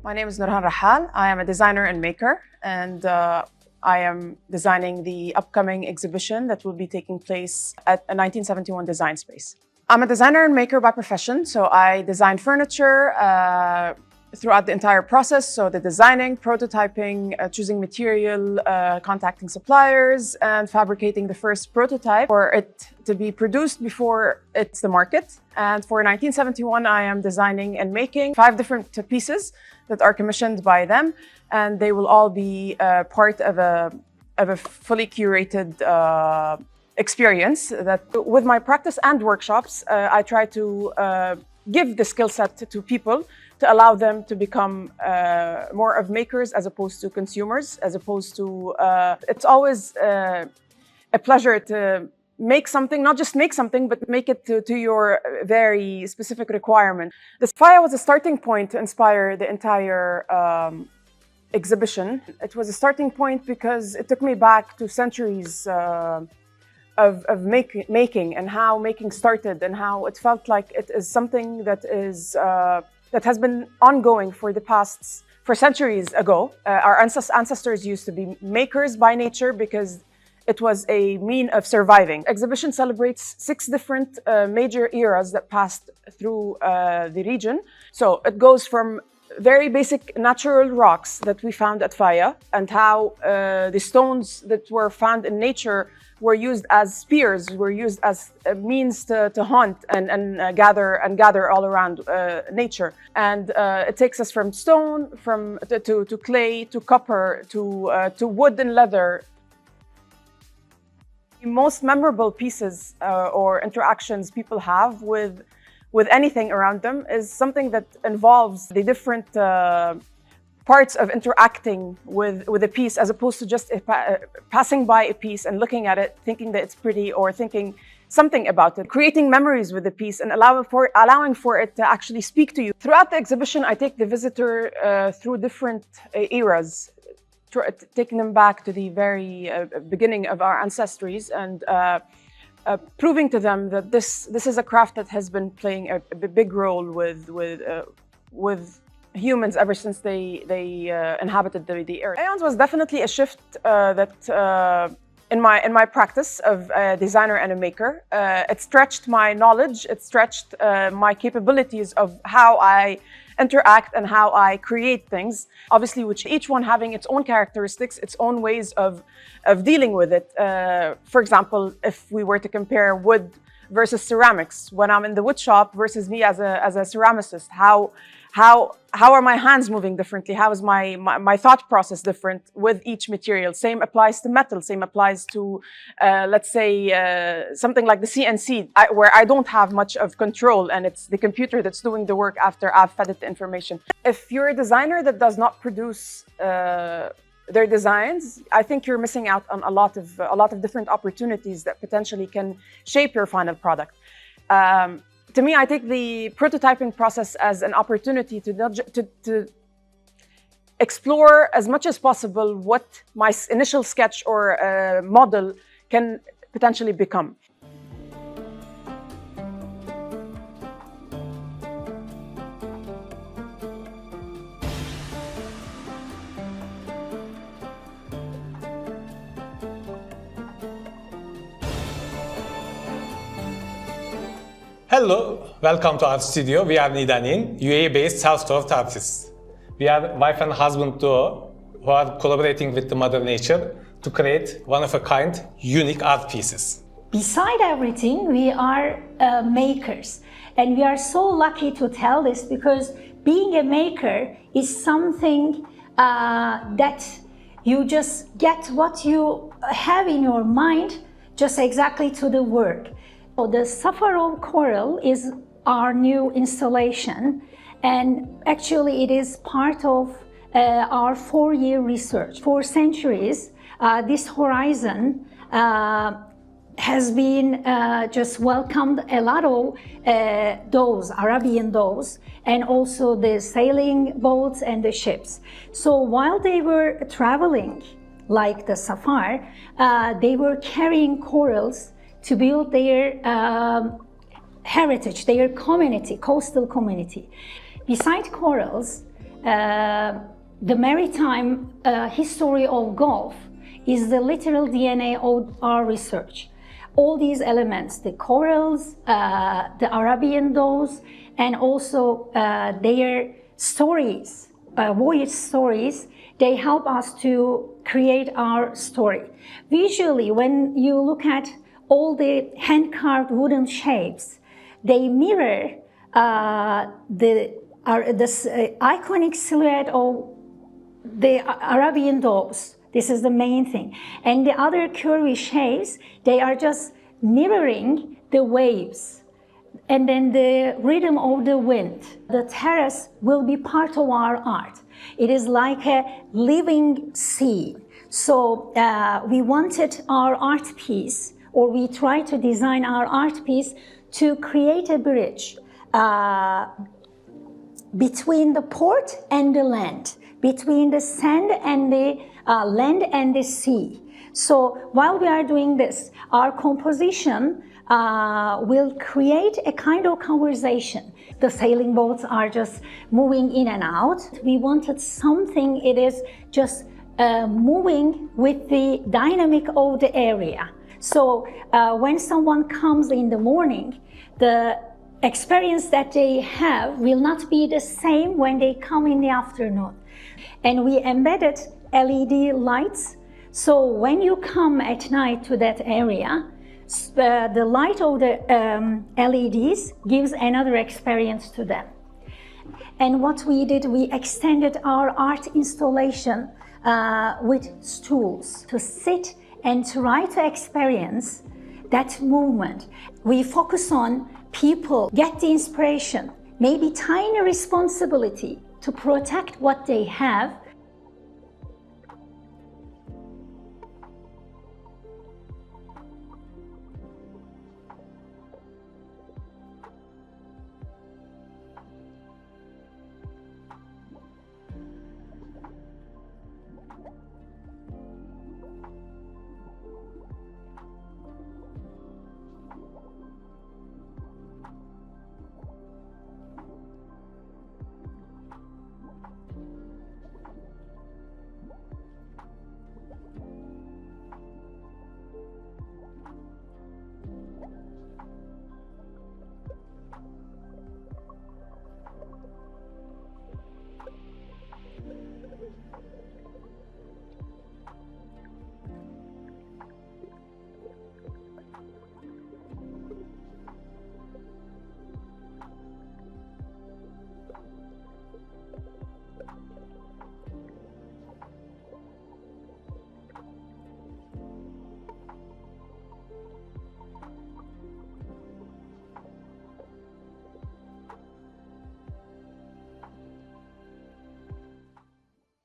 My name is Nourhan Rahhal. I am a designer and maker, and I am designing the upcoming exhibition that will be taking place at a 1971 design space. I'm a designer and maker by profession, so I design furniture throughout the entire process. So the designing, prototyping, choosing material, contacting suppliers, and fabricating the first prototype for it to be produced before it's the market. And for 1971, I am designing and making 5 different pieces that are commissioned by them, and they will all be part of a fully curated experience that with my practice and workshops, I try to give the skill set to people to allow them to become more of makers as opposed to consumers, as opposed to, it's always a pleasure to make something, not just make something, but make it to your very specific requirement. This FIA was a starting point to inspire the entire exhibition. It was a starting point because it took me back to centuries of making and how making started and how it felt like it is something that is that has been ongoing for centuries ago. Our ancestors used to be makers by nature because it was a mean of surviving. Exhibition celebrates 6 different major eras that passed through the region. So it goes from very basic natural rocks that we found at Faya and how the stones that were found in nature were used as spears, were used as a means to hunt and gather all around nature. And it takes us from stone, to clay, to copper, to wood and leather. The most memorable pieces or interactions people have with anything around them is something that involves the different parts of interacting with a piece, as opposed to just passing by a piece and looking at it, thinking that it's pretty or thinking something about it. Creating memories with the piece and allowing for it to actually speak to you. Throughout the exhibition, I take the visitor through different eras, taking them back to the very beginning of our ancestries and proving to them that this is a craft that has been playing a big role with humans ever since they inhabited the earth. AEONS was definitely a shift that in my practice of a designer and a maker. It stretched my knowledge, it stretched my capabilities of how I interact and how I create things. Obviously, which each one having its own characteristics, its own ways of dealing with it. For example, if we were to compare wood versus ceramics, when I'm in the wood shop versus me as a ceramicist, how are my hands moving differently? How is my thought process different with each material? Same applies to metal, same applies to, let's say, something like the CNC, where I don't have much of control and it's the computer that's doing the work after I've fed it the information. If you're a designer that does not produce their designs, I think you're missing out on a lot of different opportunities that potentially can shape your final product. To me, I take the prototyping process as an opportunity to explore as much as possible what my initial sketch or model can potentially become. Hello, welcome to our studio. We are Nidanin, UAE-based self-taught artists. We are wife and husband duo who are collaborating with the Mother Nature to create one-of-a-kind, unique art pieces. Beside everything, we are makers. And we are so lucky to tell this because being a maker is something that you just get what you have in your mind just exactly to the work. So the Saffron Coral is our new installation, and actually it is part of our 4-year research. For centuries, this horizon has been just welcomed a lot of those Arabian doves and also the sailing boats and the ships. So while they were traveling, like the Safar, they were carrying corals to build their heritage, their community, coastal community. Besides corals, the maritime history of Gulf is the literal DNA of our research. All these elements, the corals, the Arabian does, and also their stories, voyage stories, they help us to create our story. Visually, when you look at all the hand-carved wooden shapes, they mirror the iconic silhouette of the Arabian doves. This is the main thing. And the other curvy shapes, they are just mirroring the waves and then the rhythm of the wind. The terrace will be part of our art. It is like a living sea. So we wanted our art piece, or we tried to design our art piece to create a bridge between the port and the land, between the sand and the land and the sea. So while we are doing this, our composition will create a kind of conversation. The sailing boats are just moving in and out. We wanted something, it is just moving with the dynamic of the area. So when someone comes in the morning, the experience that they have will not be the same when they come in the afternoon. And we embedded LED lights. So when you come at night to that area, the light of the LEDs gives another experience to them. And what we did, we extended our art installation with stools to sit and try to experience that movement. We focus on people get the inspiration, maybe tiny responsibility to protect what they have,